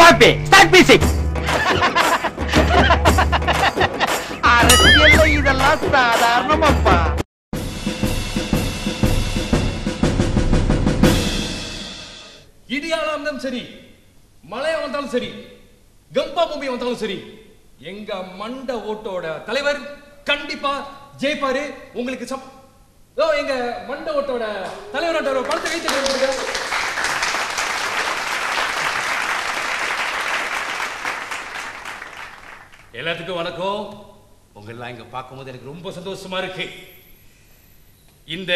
Start music. அரசியல்ல இதெல்லாம் சாதாரணமாப்பா. இடியால வந்தாலும் சரி, மழையா வந்தாலும் சரி, கம்பா பூமி வந்தாலும் சரி, எங்க மண்ட ஓட்டோட தலைவர் கண்டிப்பா ஜெயிப்பாரு. உங்களுக்கு எங்க மண்ட ஓட்டோட தலைவரோட படத்தை கைச்சு. எல்லாத்துக்கும் வணக்கம். உங்களெல்லாம் இங்க பார்க்கும்போது எனக்கு ரொம்ப சந்தோஷமா இருக்கு. இந்த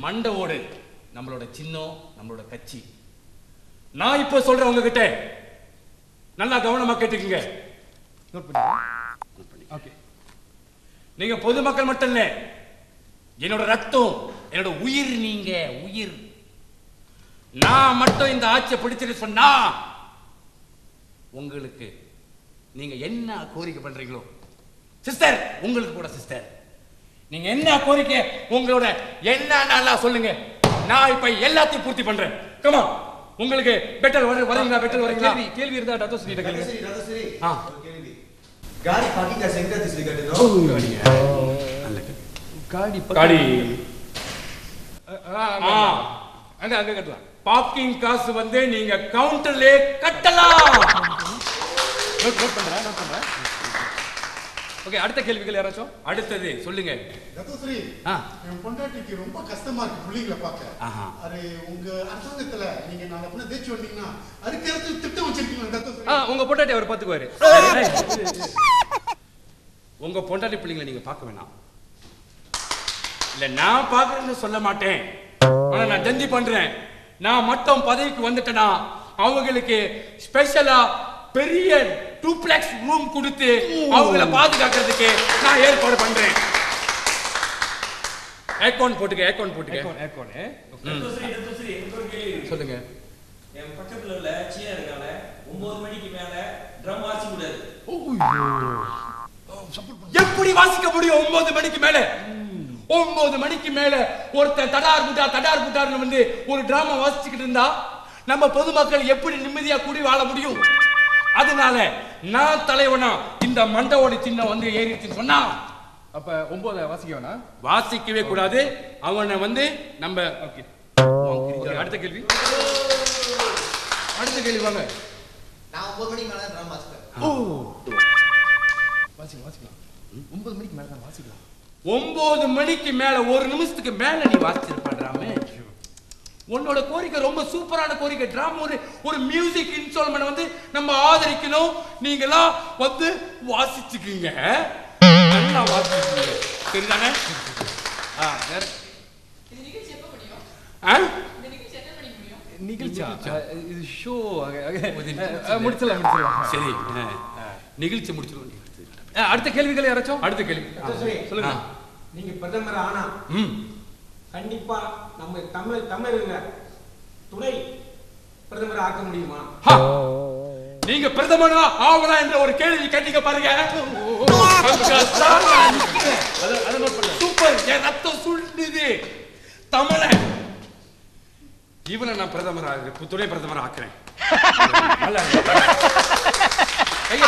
மண்ட ஓடு நம்மளோட சின்னம், நம்மளோட கட்சி. நான் இப்ப சொல்றேன் உங்ககிட்ட, நல்லா கவனமா கேட்டுக்குங்க. நீங்க பொதுமக்கள் மட்டும் இல்ல, என்னோட ரத்தம், என்னோட உயிர். நீங்க உயிர். நான் மட்டும் இந்த ஆட்சியை பிடிச்சிட்டு சொன்னா உங்களுக்கு நீங்க என்ன கோரிக்கை பண்றீங்களோ, சிஸ்டர், உங்களுக்கு கூட சிஸ்டர், நீங்க என்ன கோரிக்கை உங்களோட என்ன சொல்லுங்க. நான் இப்ப எல்லாத்தையும் பூர்த்தி பண்றேன். கமா, உங்களுக்கு பெட்டர் வரீங்களா? பெட்டர் வரீங்களா? கேள்வி இருந்தா டத்தோ சொல்லிட்டு கேளுங்க. கேள்வி. गाड़ी पार्किंग का सेंटर दिस रिगार्ड नो गाड़ी அங்க கட்டலாம். பார்க்கிங் காசு வந்து நீங்க கவுண்டர்ல கட்டலாம். நோட் பண்றேன். ஓகே, அடுத்த கேள்விகள் யாராச்சும்? அடுத்தது சொல்லுங்க. ரத்தோஸ்ரீ, என் பொண்டாட்டிக்கு ரொம்ப கஷ்டமா இருக்கு புள்ளிகளை பார்க்க. அது உங்க அரசாங்கத்துல நீங்க நாளை பண்ண தேய்ச்சி வந்தீங்கன்னா அதுக்கு அடுத்து திட்டம் வச்சிருக்கீங்க ரத்தோஸ்ரீ. உங்க பொண்டாட்டி அவர் பாத்துக்குவாரு. உங்க பொண்டாட்டி பிள்ளைங்களை நீங்க பார்க்க வேணாம். இல்ல, நான் பார்க்கறேன்னு சொல்ல மாட்டேன். ஆனா நான் ஜந்தி பண்றேன். நான் மட்டும் பதவிக்கு வந்துட்டேனா அவங்களுக்கு ஸ்பெஷலா பெரிய டூப்ளெக்ஸ் ரூம் கொடுத்து அவங்களை பாதுகாக்கிறதுக்கு நான் ஏற்பாடு பண்றேன். அக்கவுண்ட் போட்டுக்க. சொல்லுங்க. என் பக்கத்துல உள்ள சீனா இருக்கால 9 மணிக்கு மேல ட்ரம் வாசிக்க கூடாது. எப்படி வாசிக்க முடியும் 9 மணிக்கு மேல? 9 மணிக்கு மேல ஒருத்தன் தடார் புட்டார்னு வந்து ஒரு டிராமா வாசிச்சுக்கிட்டு இருந்தா நம்ம பொதுமக்கள் எப்படி நிம்மதியா கூடி வாழ முடியும்? அதனால நான் தலைவனா இந்த மண்டவோட சின்னம் வந்து ஏறிச்சுன்னு சொன்னா அப்ப 9 வாசிக்க வேணாம், வாசிக்கவே கூடாது. அவனை வந்து நம்ம அடுத்த கேள்வி வாங்க. நான் 9 மணிக்கு மேல ட்ராமா வாசிப்பேன். வாசிக்கலாம். 9 மணிக்கு மேல தான் வாசிக்கலாம். 9 மணிக்கு மேல ஒரு நிமிஷத்துக்கு மேல நீ வாசிச்சிருப்பாடாமே. உன்னோட கோரிக்கை ரொம்ப சூப்பரான கோரிக்கை. டிராமா ஒரு மியூசிக் இன்ஸ்டால்மெண்ட் வந்து நம்ம ஆதரிக்கணும். நீங்களா வந்து வாசிச்சுக்குங்க, நல்லா வாசிச்சுக்குங்க, சரிதானே? நிகழ்ச்சியா இது ஷோ முடிச்சிடலாம். சரி, நிகழ்ச்சி முடிச்சிருவோம். அடுத்த கேள்விகள் யாராச்சும்? அடுத்த கேள்வி சொல்லுங்க. நீங்க பிரதமர் ஆனா கண்டிப்பா நம்ம தமிழக துணை பிரதமர் ஆக்க முடியுமா? நீங்க பிரதமரா ஆவலாம் என்ற ஒரு கேள்வி கேட்டீங்க பாருங்க. சூப்பர், என் ரத்தம் சுண்டுது. தமிழன் இவனை நான் துணை பிரதமர் ஆக்குறேன்.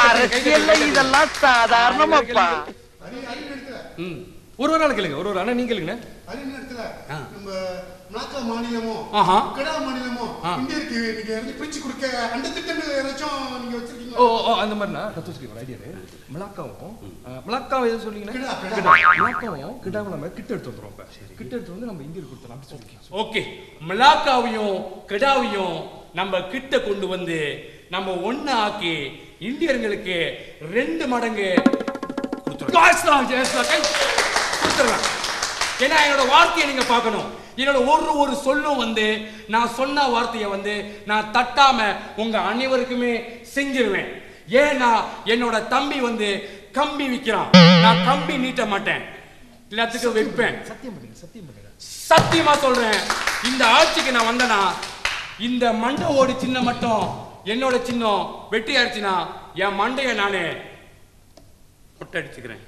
அரசியல்ல இதெல்லாம் சாதாரணமாப்பா. ஒரு நாள் கேளுங்க. ஒரு அண்ணா நீங்க கேளுங்க. அதே நேரத்துல நம்ம நாக்கா மாநிலமும் கடா மாநிலமும் இந்தியருக்கு நீங்க இருந்து பிரிச்சு கொடுக்க அந்த திட்டங்கள் யாராச்சும் நீங்க வச்சிருக்கீங்களா? அந்த மாதிரினா கத்துச்சு ஒரு ஐடியா. மலாக்காவும் எது சொல்றீங்கன்னா மலாக்காவும் கிடாவும் நம்ம கிட்ட எடுத்து வந்துரும். கிட்ட எடுத்து வந்து நம்ம இந்தியருக்கு கொடுத்தலாம் அப்படி சொல்லிக்கலாம். ஓகே, மலாக்காவையும் கிடாவையும் நம்ம கிட்ட கொண்டு வந்து நம்ம ஒண்ணு ஆக்கி இந்தியர்களுக்கு 2 மடங்கு கொடுத்துருவோம். ஏன்னா என்னோட வார்த்தையை நீங்க பார்க்கணும். என்னோட ஒரு சொல்லும் வந்து நான் சொன்ன வார்த்தையை வந்து நான் தட்டாம உங்க அனைவருக்குமே செஞ்சிருவேன். ஏன்னா என்னோட தம்பி வந்து கம்பி விற்கிறான், நான் கம்பி நீட்ட மாட்டேன், எல்லாத்துக்கும் வைப்பேன். சத்தியமா சொல்றேன். இந்த ஆட்சிக்கு நான் வந்தனா இந்த மண்டை ஓடி சின்ன மட்டும் என்னோட சின்னம் வெட்டி ஆயிடுச்சுன்னா என் மண்டைய நானே அடிச்சுக்கிறேன்.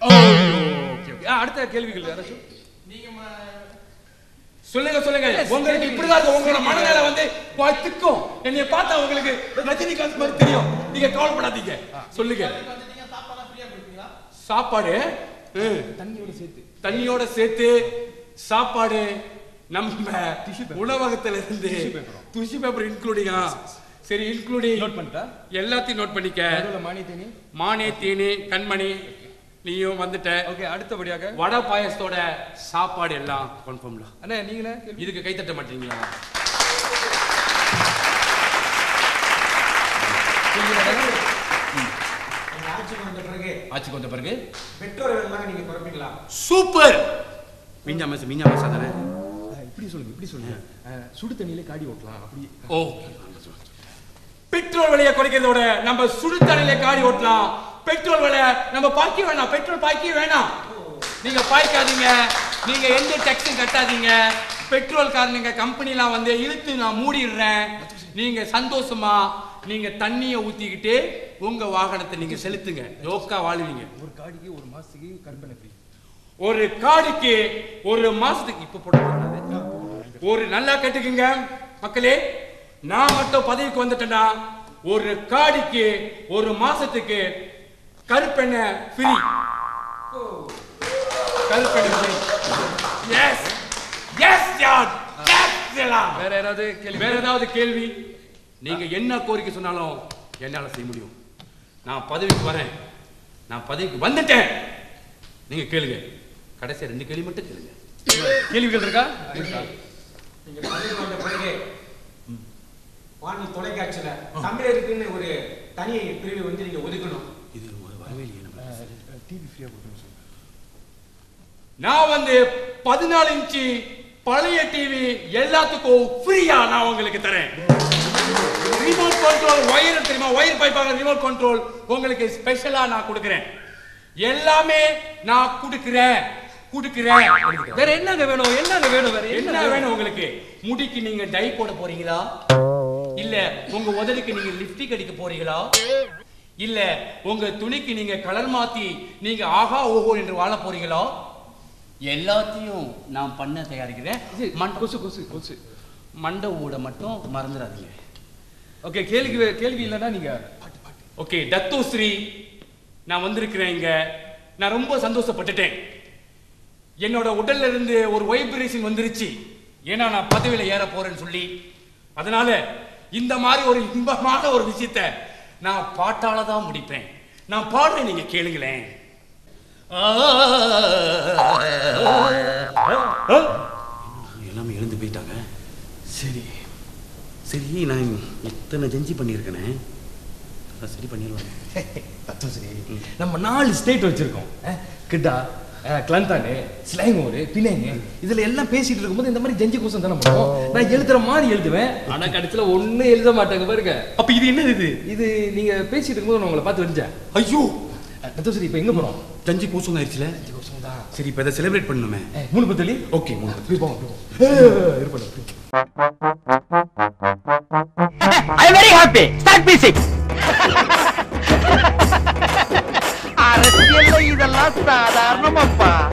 அடுத்த கேள்விகள் யாராச்சும்? சொல்லுங்க சொல்லுங்க. உங்களுக்கு இப்படிதான் இருக்கும். உங்களோட மனநிலை வந்து திக்கும். என்னைய பார்த்தா உங்களுக்கு ரஜினிகாந்த் மாதிரி தெரியும். நீங்க கவலைப்படாதீங்க. சொல்லுங்க. சாப்பாடு தண்ணியோட சேர்த்து சாப்பாடு நம்ம உணவகத்துல இருந்து டிஷ்யூ பேப்பர் இன்க்ளூடிங்கா? சரி, இன்க்ளூடிங் நோட் பண்ணிட்டா? எல்லாத்தையும் நோட் பண்ணிக்க. மானே தேனி கண்மணி நீயும் வந்துட்ட. ஓகே, அடுத்தபடியாக வடை பாயசத்தோட சாப்பாடு எல்லாம் கன்ஃபார்ம்ல. அண்ணா நீங்களே இதுக்கு கை தட்ட மாட்டீங்களா? ஆட்சிக்கு வந்த பிறகு பெட்ரோல் எல்லாம் நீங்க குறைப்பீங்களா? சூப்பர். மீஞ்சா மசா தானே? இப்படி சொல்லுங்க. சுடு தண்ணியில காடி ஓட்டலாம் அப்படி. ஓ, பெட்ரோல் விலையை குறைக்கிறதோட நம்ம சுடு தண்ணியில காடி ஓட்டலாம். பெட்ரோல் விலை நம்ம பாய்க்க வேணாம். பெட்ரோல் பாய்க்க வேணாம். நீங்க பாய்க்காதீங்க. நீங்க எந்த டேக்ஸும் கட்டாதீங்க. பெட்ரோல் காரனுங்க கம்பெனிலாம் வந்து இழுத்து நான் மூடிடுறேன். நீங்க சந்தோஷமா நீங்க தண்ணியை ஊத்திக்கிட்டு உங்க வாகனத்தை நீங்க செலுத்துங்க. ஜோக்கா வாழ்வீங்க. ஒரு காடிக்கு ஒரு மாசத்துக்கு கற்பனை ஃப்ரீ. ஒரு காடிக்கு ஒரு மாசத்துக்கு இப்ப போட்டு ஒரு நல்லா கேட்டுக்குங்க மக்களே. நான் மட்டும் பதவிக்கு வந்துட்டேன்னா ஒரு காடிக்கு ஒரு மாசத்துக்கு கருப்பெண்ண ஃப்ரீ. கருப்பெண்ண ஃப்ரீ. எஸ் எஸ் யார் கேட்கலாம். வேற ஏதாவது கேள்வி? நீங்க என்ன கோரிக்கை சொன்னாலும் என்னால செய்ய முடியும். நான் பதவிக்கு வரேன். நான் பதவிக்கு வந்துட்டேன். நீங்க கேளுங்க. கடைசி 2 கேள்வி மட்டும் கேளுங்க. கேள்விகள் இருக்கா? நீங்க பதவிக்கு வந்த பிறகு வானி தொலைக்காட்சியில தமிழருக்குன்னு ஒரு தனி பிரிவு வந்து நீங்க ஒதுக்கணும். இது ஒரு வரவேலியே. நம்ம டிவி ஃப்ரீயா கொடுக்கணும் சொல்லுங்க. நான் வந்து 14 இன்ச்சு பழைய டிவி எல்லாத்துக்கும் ஃப்ரீயா நான் உங்களுக்கு தரேன். ரிமோட் கண்ட்ரோல் ஒயர் தெரியுமா? ஒயர் பைப்பாக ரிமோட் கண்ட்ரோல் உங்களுக்கு ஸ்பெஷலா நான் கொடுக்கிறேன். எல்லாமே நான் கொடுக்கிறேன். வேற என்னங்க வேணும்? வேற என்ன வேணும் உங்களுக்கு? முடிக்கு நீங்க டை போட போறீங்களா? இல்ல உங்க உதடுக்கு நீங்க லிப்ஸ்டிக் அடிக்க போறீங்களா? இல்ல உங்க துணிக்கு நீங்க கலர் மாத்தி நீங்க ஆஹா ஓஹோ என்று வாழ போறீங்களா? எல்லாத்தையும் நான் பண்ண தயாரிக்கிறேன். கொசு மண்டை ஊட மட்டும் மறந்துடாதீங்க. ஓகே, கேள்வி இல்லைன்னா நீங்க ஓகே. தத்துஸ்ரீ, நான் வந்திருக்கிறேன் இங்க. நான் ரொம்ப சந்தோஷப்பட்டுட்டேன். என்னோட உடல்ல இருந்து ஒரு வைப்ரேஷன் வந்துருச்சு. ஏன்னா நான் பதவியில ஏற போறேன்னு சொல்லி. அதனால இந்த மாதிரி ஒரு இன்பமான ஒரு விஷயத்தை நான் பாட்டால தான் முடிப்பேன். நான் பாடுறேன், நீங்க கேளுங்களேன். எல்லாமே எழுந்து போயிட்டாங்க. சரி, நான் எத்தனை ஜெஞ்சி பண்ணியிருக்கேனே, சரி பண்ணிடுவாங்க. நம்ம 4 ஸ்டேட் வச்சிருக்கோம். கிட்டா, கிளந்தானு, ஸ்லாங்கோரு, பிணைங்க, இதுல எல்லாம் பேசிட்டு இருக்கும்போது இந்த மாதிரி ஜெஞ்சி கோசம் தானே பண்ணுவோம். நான் எழுதுற மாதிரி எழுதுவேன். ஆனா கடைசியில ஒன்னும் எழுத மாட்டாங்க பாருங்க. அப்ப இது என்னது? இது நீங்க பேசிட்டு இருக்கும்போது நான் உங்களை பார்த்து வந்தேன். ஐயோ சரி, இப்ப எங்க போறோம்? ஜஞ்சி கோசம் ஆயிடுச்சுல. சரி, இப்ப இதை செலிப்ரேட் பண்ணணுமே. 3 பத்தலி. Okay, 3 I am very happy. Start music. அரசியல்ல இதெல்லாம் சாதாரணமாப்பா.